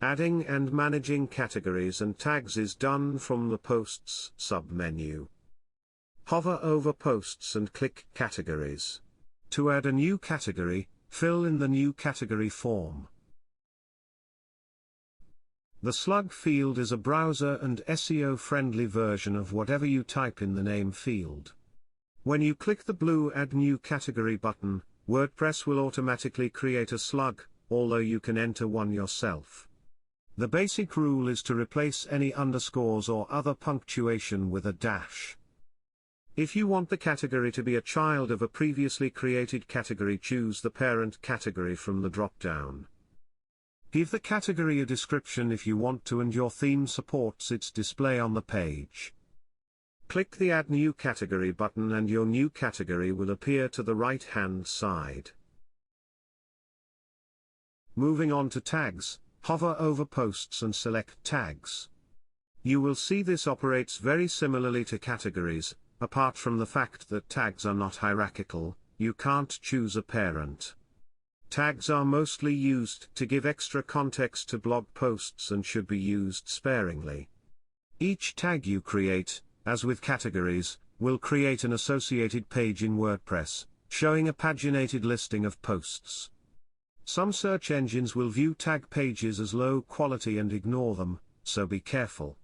Adding and managing categories and tags is done from the Posts submenu. Hover over Posts and click Categories. To add a new category, fill in the new category form. The slug field is a browser and SEO-friendly version of whatever you type in the name field. When you click the blue Add New Category button, WordPress will automatically create a slug, although you can enter one yourself. The basic rule is to replace any underscores or other punctuation with a dash. If you want the category to be a child of a previously created category, choose the parent category from the drop-down. Give the category a description if you want to, and your theme supports its display on the page. Click the Add New Category button and your new category will appear to the right-hand side. Moving on to tags, hover over Posts and select Tags. You will see this operates very similarly to categories, apart from the fact that tags are not hierarchical. You can't choose a parent. Tags are mostly used to give extra context to blog posts and should be used sparingly. Each tag you create, as with categories, will create an associated page in WordPress, showing a paginated listing of posts. Some search engines will view tag pages as low quality and ignore them, so be careful.